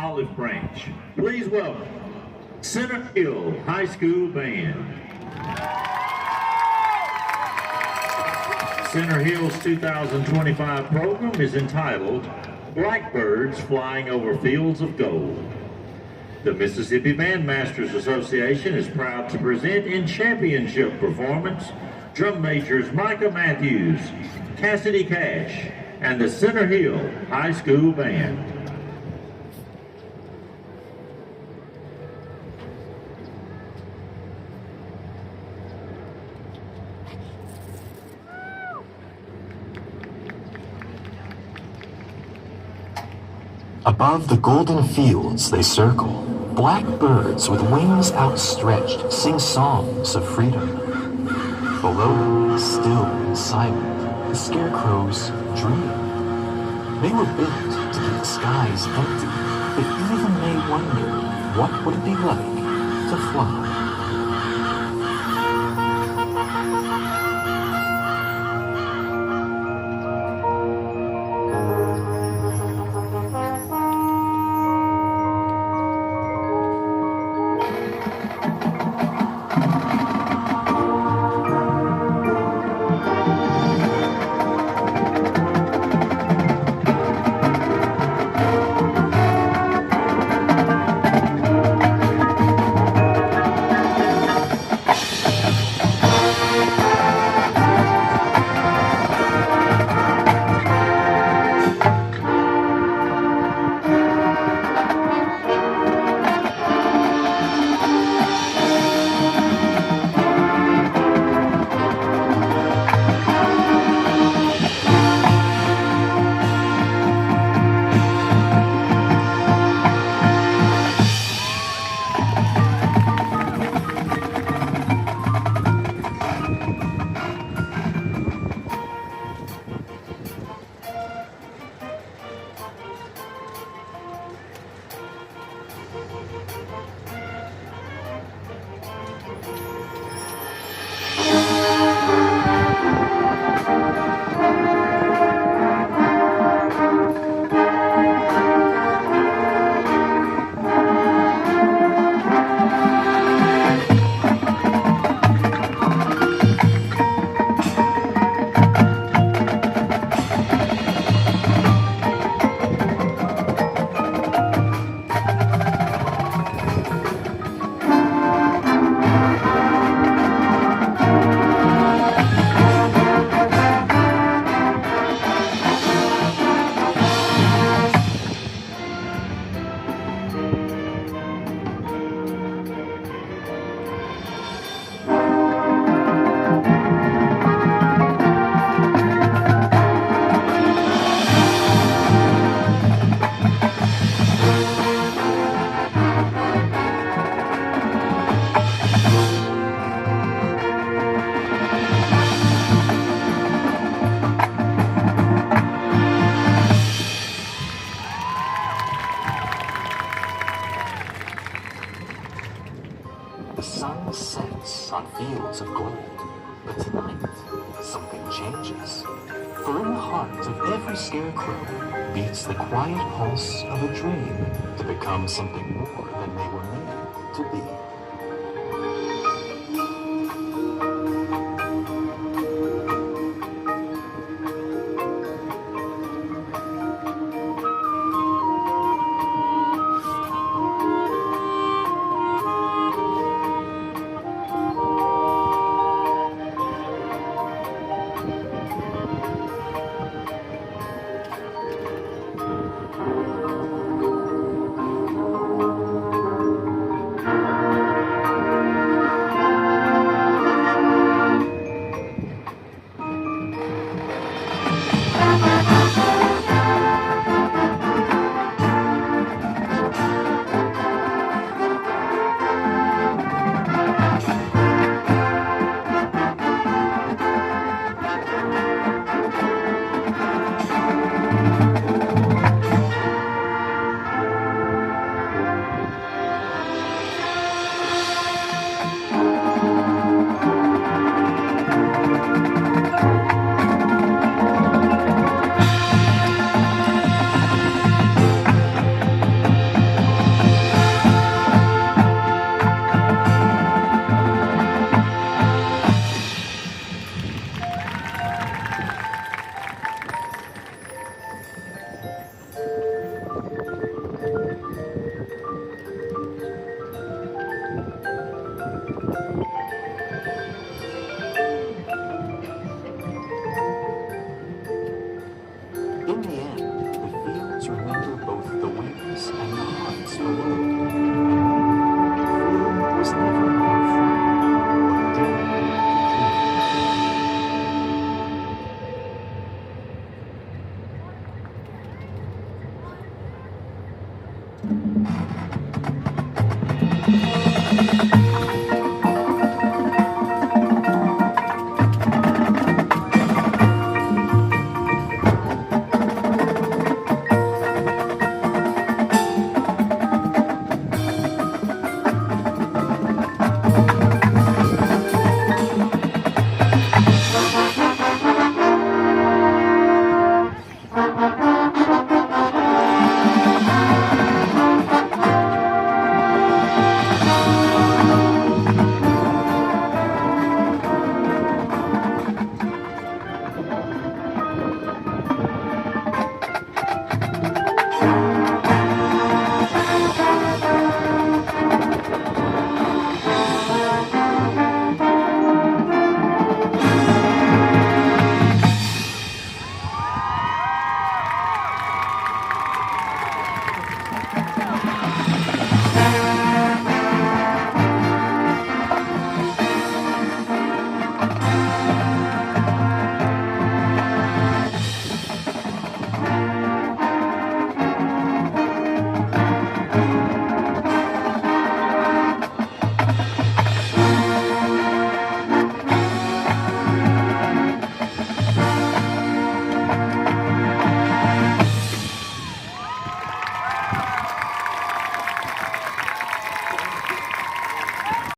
Olive Branch. Please welcome Center Hill High School Band. Center Hill's 2025 program is entitled Blackbirds Flying Over Fields of Gold. The Mississippi Bandmasters Association is proud to present in championship performance drum majors Micah Matthews, Cassidy Cash, and the Center Hill High School Band. Above the golden fields they circle. Black birds with wings outstretched sing songs of freedom. Below, still and silent, the scarecrows dream. They were built to keep the skies empty, but even they wonder what would it be like to fly. The sun sets on fields of gold, but tonight something changes. For in the heart of every scarecrow beats the quiet pulse of a dream to become something more than they were made to be.